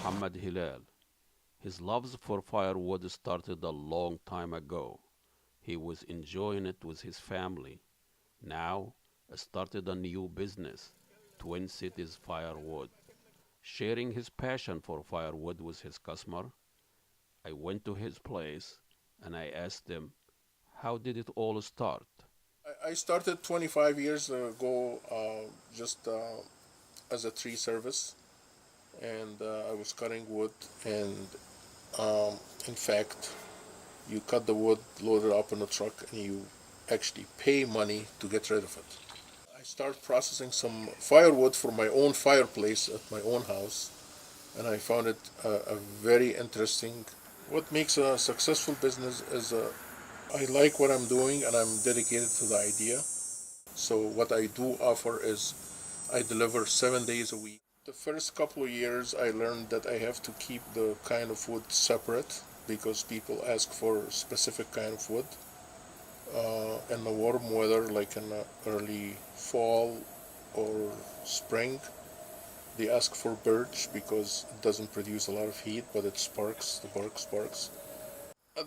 Mohamed Helal. His love for firewood started a long time ago. He was enjoying it with his family. Now, started a new business, Twin Cities Firewood. Sharing his passion for firewood with his customer, I went to his place and I asked him, how did it all start? I started 25 years ago just as a tree service, and I was cutting wood. And um, in fact, you cut the wood, load it up in a truck, and you actually pay money to get rid of it. I started processing some firewood for my own fireplace at my own house, and I found it a very interesting. What makes a successful business is I like what I'm doing and I'm dedicated to the idea. So what I do offer is I deliver 7 days a week. The first couple of years I learned that I have to keep the kind of wood separate because people ask for a specific kind of wood. In the warm weather, like in the early fall or spring, they ask for birch because it doesn't produce a lot of heat, but it sparks, the bark sparks.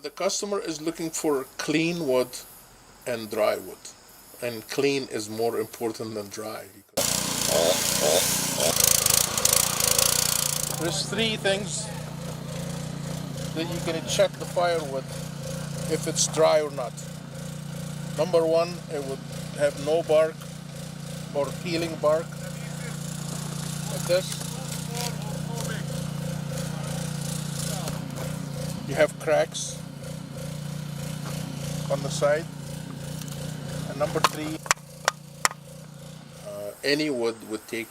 The customer is looking for clean wood and dry wood. And clean is more important than dry. There's three things that you can check the firewood if it's dry or not. Number one, it would have no bark or peeling bark like this. You have cracks on the side. And number three, any wood would take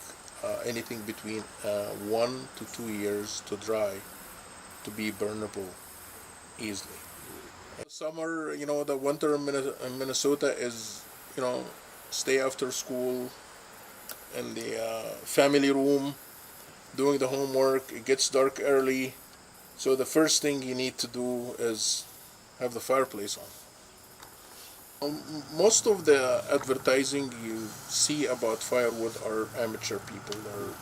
anything between 1 to 2 years to dry to be burnable easily. Summer, the winter in Minnesota is, stay after school in the family room doing the homework. It gets dark early, so the first thing you need to do is have the fireplace on. Most of the advertising you see about firewood are amateur people. They're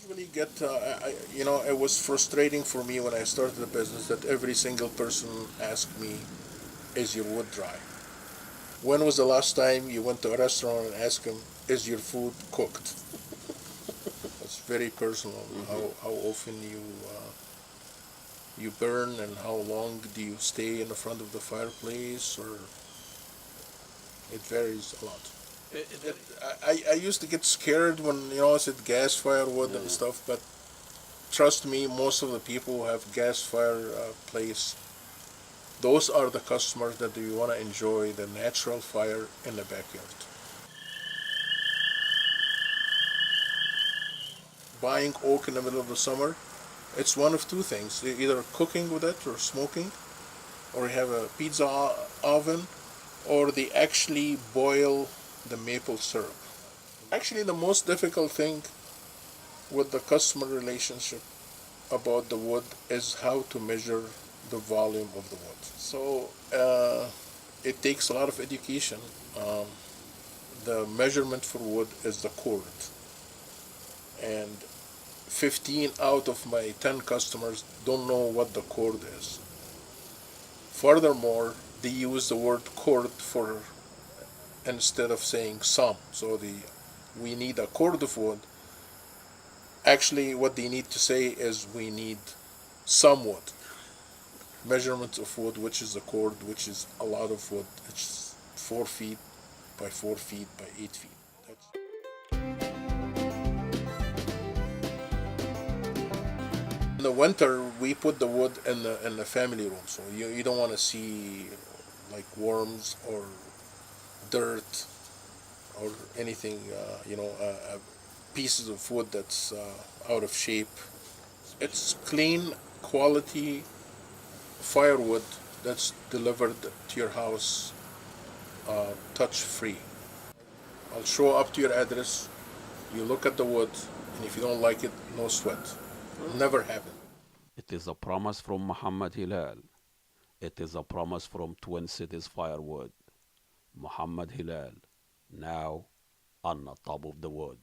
usually get, it was frustrating for me when I started the business that every single person asked me, is your wood dry? When was the last time you went to a restaurant and asked them, is your food cooked? It's very personal. How often you burn and how long do you stay in the front of the fireplace, or it varies a lot. I used to get scared when I said gas firewood and stuff, but trust me, most of the people who have gas fireplace, those are the customers that you want to enjoy the natural fire in the backyard. Buying oak in the middle of the summer, it's one of two things. You're either cooking with it or smoking, or you have a pizza oven, or they actually boil the maple syrup. Actually, the most difficult thing with the customer relationship about the wood is how to measure the volume of the wood. So it takes a lot of education. The measurement for wood is the cord, and 15 out of my 10 customers don't know what the cord is. Furthermore, they use the word cord for instead of saying some. So we need a cord of wood. Actually, what they need to say is we need some wood. Measurement of wood, which is a cord, which is a lot of wood. It's 4 feet by 4 feet by 8 feet. In the winter, we put the wood in the family room, so you don't want to see like worms or dirt or anything, pieces of wood that's out of shape. It's clean, quality firewood that's delivered to your house, touch free. I'll show up to your address, you look at the wood, and if you don't like it, no sweat. Never happened. It is a promise from Mohamed Hilal. It is a promise from Twin Cities Firewood. Mohamed Hilal, now on the top of the wood.